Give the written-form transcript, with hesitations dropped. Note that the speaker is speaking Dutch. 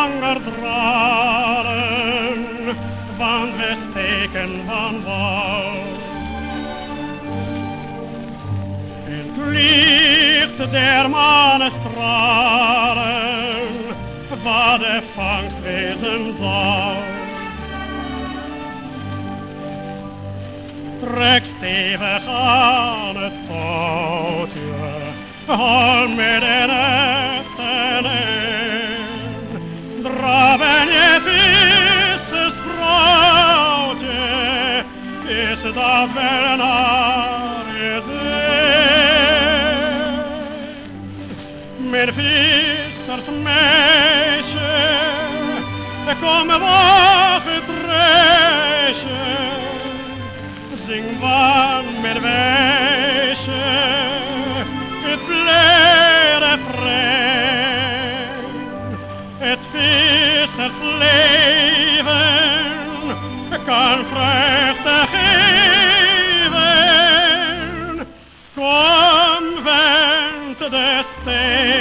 langer dralen, want we steken van wal. Het licht der manestralen, wat de vangst wezen zal. Trek stevig aan het touwtje, al met een echte in. Draven je vissersvrouwtje, is dat wel naar je zin? Mijn vissersmeisje, kom wacht het reisje. Zing van mijn wijsje, het blijde refrein. Het vissersleven kan vreugde geven. Kom, wend de steen.